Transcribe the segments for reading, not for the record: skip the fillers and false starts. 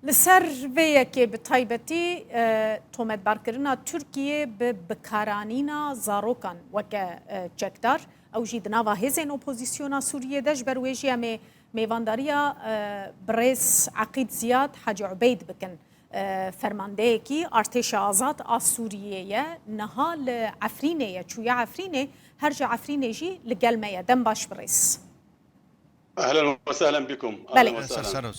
لسر ویکی به تایبتی تومت برکرنا ترکیه به بکارانینا زاروکان وکه چکدار او جی دناوا هزین اپوزیسیونا سوریه دش برویجی امی میوانداریا برز عقید زیاد حاج عبید بکن فرمانده کی ارتش آزاد سوریه نها لعفرینه چویا عفرینه هر جا عفرینه جی لقلمه دم باش برز. اهلا وسهلا بكم. اهلا وسهلا.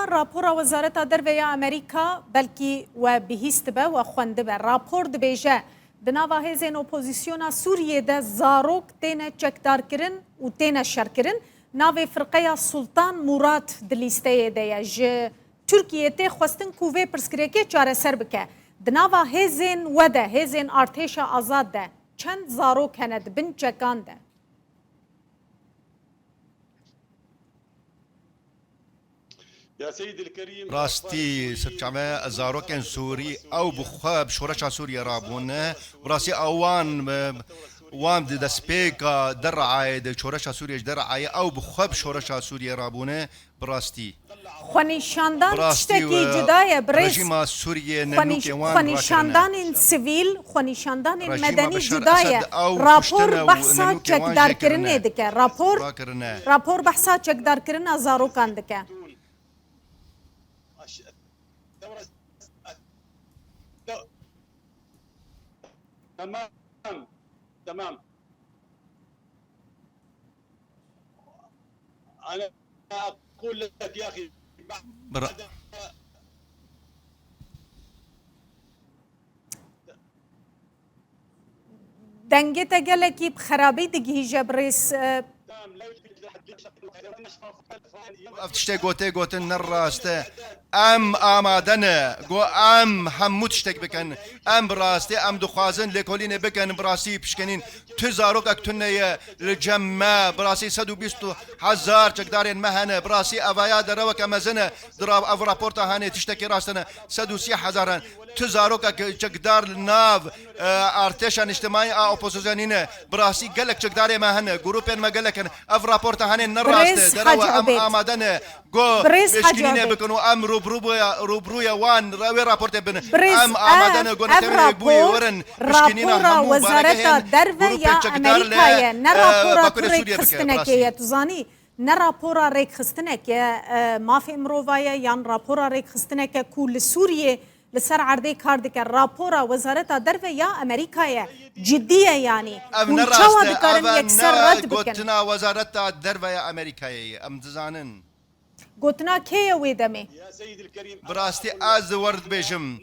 راپورا وزارت درویه امریکا بلکی و بهیست به و خونده به راپور دبیجه دناوا هزین اپوزیسیونا سوریه ده زاروک تینه چکدار کرن و تینه شر کرن ناوی فرقه سلطان مراد دلیسته ده جه ترکیه ته خواستن کووه پرسکریکی چاره سر بکه دناوا هزین وده هزین ارتش آزاد ده چند زاروک هند بن چکان ده راستی سرچمه زاروکن سوری او بخواب شورش سوریا رابونه براسي وام د سپیکا درعای د شورش سوریا درعای او بخواب شورش سوریا رابونه براستی خونیشاندان تشتکی جدای برز رژیم سوریه ننوک وان خونیشاندان سیویل خونیشاندان مدنی جدای راپور بحثا چکدار کرنه دکه راپور بحثا چکدار کرنه زاروکان دکه تمام أنا أقول لك يا أخي دنگت گلکی بخرابی دگی جبرس افتشته گوتن نراسته ام آمادنه گو ام همو تشتك بكن ام براسته ام دخوازن لكولين بكن براسي بشكنين تزاروك اكتنية الجمع براسي 120,000 چكدارين مهنه براسي افايا دروك مزنه دراب اف رابورتا هاني تشتكي راستنا 130,000 تزاروك چكدار الناف ارتشان اجتماعي اوبوزيسيونين براسي قالك چكداري مهنه جروبين ما قالك اف رابورتا هاني نراسته دروا ام آمادنه گو بشكنين بكنو ام روبرويا وان راوي رابورت بن ام آمادن گو نتمنى بوي ورن رابورا وزارت دروه یا امریکا نه راپورا ریک خستنکه یا تزانی نه راپورا ریک خستنکه مافی امروایه یا راپورا ریک خستنکه کول سوریه لسر عرضه کار دکه راپورا وزارت دروه یا امریکا جدیه یعنی ونشوا دکارن یکسر رد بکن گوتنا وزارت دروه یا امریکا ام تزانن قلتنا كي ويدمي يا سيدي الكريم براستي از ورد بيجم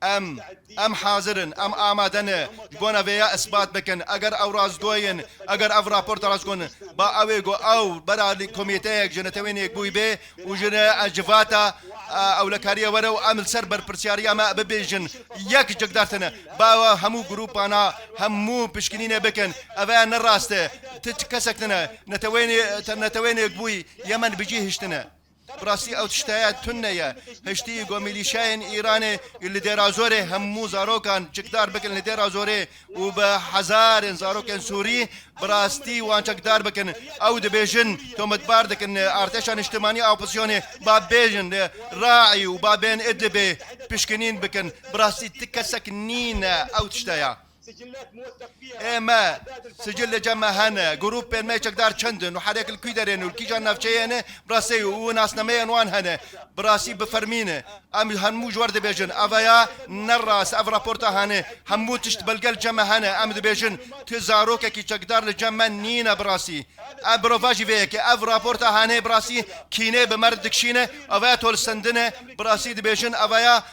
ام حاضرن ام آمادن گونا ويا اثبات بكن اگر او رازگوين اگر او راپورت رازگون با اوي گو او برا كوميتي جنتوين يكبوي بي وجنا اجفاتا او لكاريا ورو عمل سر بر برسياريا ما ببيجن يك جقدارتنا با همو جروبانا همو بشكنين بكن افا نراسته تتكسكتنا نتوين يكبوي يمن بيجي هشتنا براسي او تشتايات تنيا هشتي قو ميليشاين ايراني اللي دير زوري همو زاروكان جقدار بكن اللي دير زوري وبحزار زاروكان سوري براستي وان جقدار بكن او دبيجن تومت باردكن ارتشان اجتماعي او بوزيوني بابيجن راعي وبابين ادبي بشكنين بكن براستي تكسك نينا او تشتايا سجلات موثق فيها اما سجل جمع هنا جروب بين ما يقدر چندن وحريك الكيدرين والكيجان نفشينه براسي وناس نمين وان هنا براسي بفرمينه ام هنمو جورد بيجن افيا نراس اف رابورتا هنا همو تشت بلقل جمع هنا ام بيجن تزاروك كي تقدر الجمع نينا براسي ابروفاجي فيك اف رابورتا هنا براسي كينه بمردك شينه افيا تول سندنه براسي بيجن افيا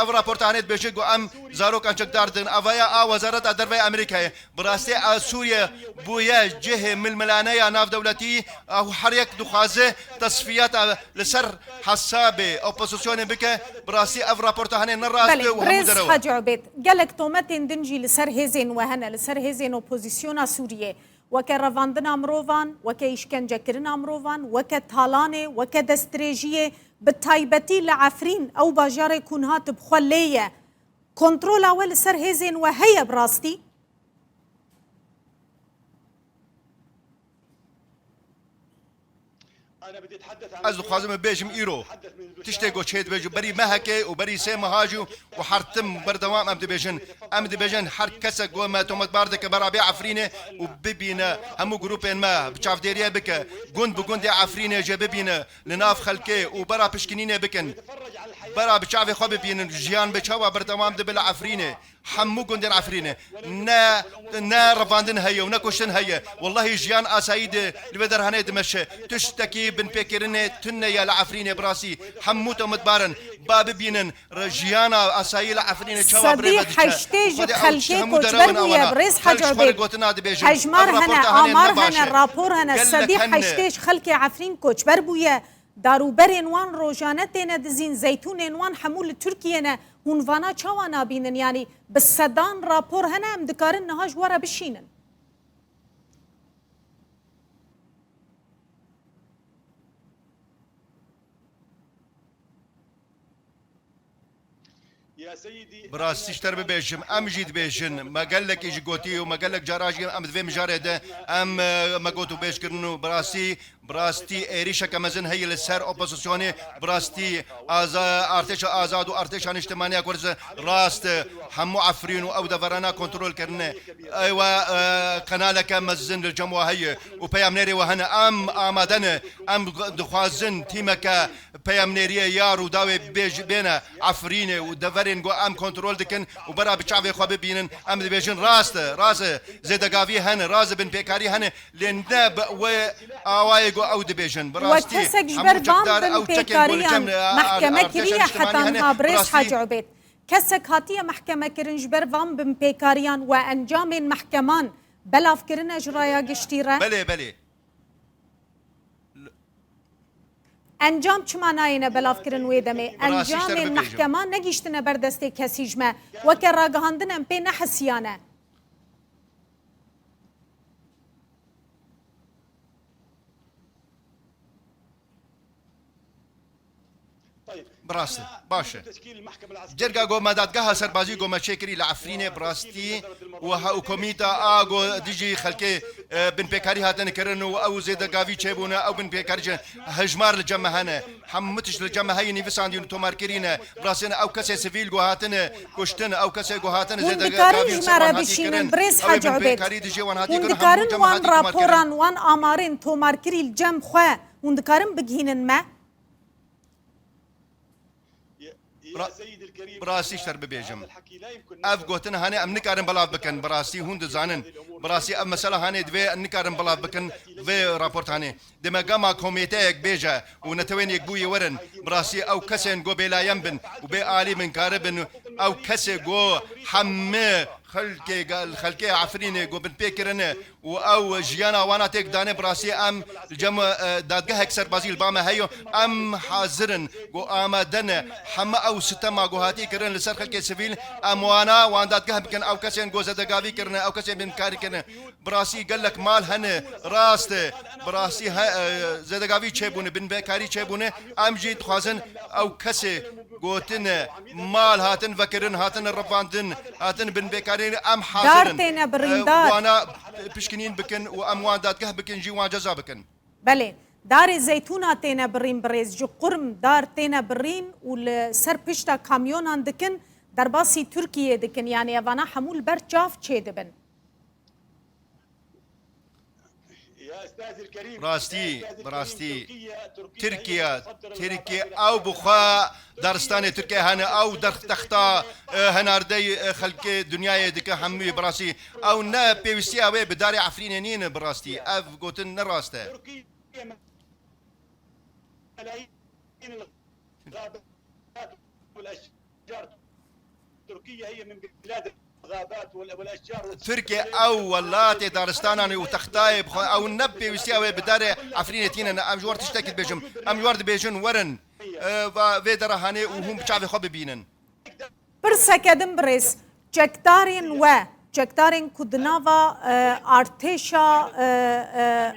اف رابورتا هنا بيجن ام زاروك ان تقدر دن افيا وزارة الدروية أمريكا براسي سوريا بويا جهة من الملانية ناف دولتي أو حريك دخازة تصفيات لسر حسابة أوبوزيسيون بك براسي أف رابورت هني نراس بريز حاج عبيد قالك تومتين دنجي لسر هزين وهنا لسر هزين أوبوزيسيون سوريا وكرافاندنا مروفان وكيشكنجا كرنا مروفان وكتالاني وكدستريجية بالتايبتي لعفرين أو باجار يكون هاتب خلية كنترول أول سر هزين وهي براستي انا بدي اتحدث عن از خوازم بيجم ايرو تشتيقو تشيد بيجو بري مهكي وبري سي مهاجو وحرتم بردوام ام دي بيجن حر كسا جو ما تومت باردك برابي عفرينه وببينا همو جروبين ما بتشاف ديريا بك جند بجند عفرينه جببينا لناف خلكي وبرا بشكنينه بكن برا بتشافي خو ببين جيان بتشوا بردوام دبل عفرينه حمو جند عفرينه نا رفاندن هيا ونكوشن هيا والله جيان اسايد لبدر هني دمشق تشتكي بن بكرنه تنيا لعفرينه براسي حموت متبارن باب بينن رجيانا اسايل عفرينه تشوا صديق حشتيج خلكي كوتبر ويا بريس حاج عبيد حجمار هنا امار هنا الرابور هنا صديق حشتيج خلكي عفرين كوتبر بويا داروبرين وان روجانتنا دزين زيتون وان حمول تركيا هون فانا چوانا بينن يعني بالسدان رابور هنا ام دكارن نهاج ورا بشينن يا سيدي براستي اشتر ببيشم ام جيت بيشن ما قال لك يجي قوتي وما قال لك جراجي ام ذي مجارده ام ما قوتو بيش كرنو براستي ايريشا كمزن هي للسر اوبوزيسيوني براستي ارتش ازاد وارتش اجتماعي كورز راست حمو عفرين او دفرانا كنترول كرنه ايوا قنالك مزن للجموع هي وبيامنيري وهنا ام امادنه ام دخوازن تيمك بيامنيري يارو داوي بيج بينا عفرينه ودفرين جو ام كنترول دكن وبرا بتشافي خو ببينن ام بيجن راست زيدغافي هن راز بن بيكاري هن لندب و اوايغو او دبيجن براستي وكسك جبر فام بن بيكاري محكمه كريه حتى هابريس حاج عبيد كسك هاتيه محكمه كرن جبر فام بن بيكاريان وانجام محكمان بلاف كرن اجرايا گشتيره بله انجام چماناینه بلاف کرن ویدمه انجام المحکمه نگیشتنه بردسته کسیجمه وکر راگهاندنم پی نحسیانه براسته باشه جرگا گو مدادگاه سربازی گو مشکری لعفرینه براستي وكوميتا اغو ديجي خلكي بن بيكاري هاتن كرنو او زيد غافي تشيبونا او بن بيكاري هجمار الجمع هنا حمتش الجمع هي نيفساندي تومار كرينا براسنا او كاسي سيفيل جو هاتن كشتن او كاسي جو هاتن زيد غافي مارا بشين بريس حاج عبيد وندكارن وان رابوران وان امارين تومار كري الجمع خو وندكارن بگهينن ما براسي اشتر ببيجم اف قوتن هاني ام نكارن بلاف بكن براسي هوند زانن براسي ام مسألة هاني دوي نكارن بلاف بكن في رابورت هاني دما قاما كوميتيك بيجا ونتوين يقبوي ورن براسي او كسن قو بلا ينبن وبي آلي من كاربن او كسي قو حمي خلكي عفريني قو بن بيكرن او جيانا وانا تيك داني براسي ام الجم دادقه اكسر بازي الباما هيو ام حاضرن قو امادن حما او ستما قو هاتي كرن لسر خلكي سيفيل ام وانا وان دادقه بكن او كسين قو زدقاوي كرن او كسين بن كاري كرن براسي قال لك مال هن راست براسي زدقاوي تشيبون بن بكاري تشيبون ام جيت خوازن او كسي قوتن مال هاتن فكرن هاتن الرفاندن هاتن بن بكاري ام حاضرن دارتنا بريندار وانا بشكنين بكن واموان دادقه بكن جيوان جزا بكن بله دار زيتونة تينا برين بريز جو قرم دار تينا برين والسر بشتا كاميون عندكن در باسي تركيا دكن يعني افانا حمول بر جاف چه دبن يا استاذ الكريم براستي تركيا او بخوا دارستان تركيا هنا او در تختا هناردي خلق دنيا دك حمي براسي او نا بيوسي او بداري عفرينين براستي اف قوتن نراسته ملايين الغابات والاشجار تركيا هي من بلاد الغابات والاشجار تركيا او ولاتي دارستان وتختايب او نبي وسياوي بداري عفرينتين ام جوار تشتكي بيجم ام جوار بيجن ورن فيدرا هاني وهم بتشافي خو ببينن برسكدم بريس جكتارين كودنافا ارتشا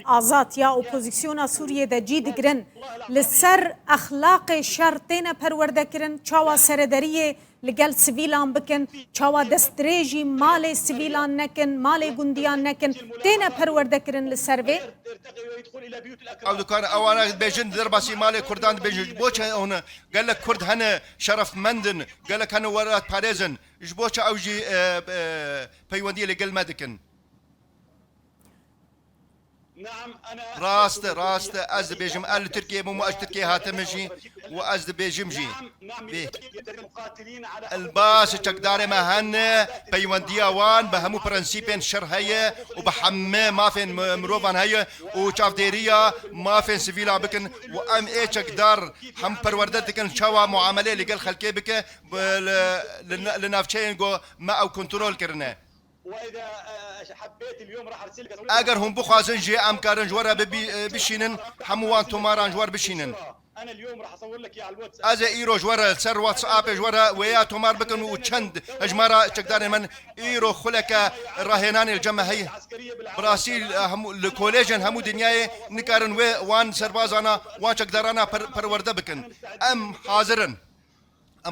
آزاد يا اوبوزيسيونا سوريا دا جي دگرن لسر اخلاق شر تينا پرورده کرن چاوا سردريه لگل سویلان بکن چاوا دستریجی مال سویلان نکن مال گندیان نکن تینا پرورده کرن لسروی يرتقي ويدخل الى بيوت او الاكراد. دكان اوانا بيجن درباسي مالي كردان بيجن بوچا هنا قال لك كرد هنا شرف مندن قال لك هنا ورات باريزن جبوچا اوجي بيوندي اللي قال مادكن نعم انا راست از بيجم ال تركيا مو اج تركيا هاتمجي واز بيجمجي نعم بيه. المقاتلين على الباس تقدار ما هن بيونديا وان بهمو برنسيبين شر هي وبحمى ما فين مروفان هي وشاف ديريا ما فين سيفيلا بكن وام اي تقدار هم پروردتكن شوا معامله لقال خلكي بك لنافشين جو ما او كنترول كرنا واذا حبيت اليوم راح ارسل لك اگر هم بخوازن جي ام كارن جوارا بشينن هموان توماران جوار بشينن انا اليوم راح اصور لك اياها على الواتس از ايرو جوارا سر واتساب جوارا ويا تومار بكن وچند اجمارا تقدار من ايرو خلك راهنان الجمع هي العسكريه بالعالم براسيل هم الكوليجن همو دنياي نكارن وان سربازانا وان تقدرانا پرورده بكن ام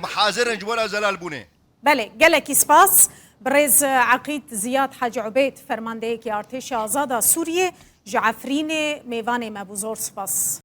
حاضرن جوارا زلال بونه بله گلکی سپاس برز عقید زیاد حاج عبید فرمانده که ارتش آزاد سوریه جعفرین میوان مبوزور سپاس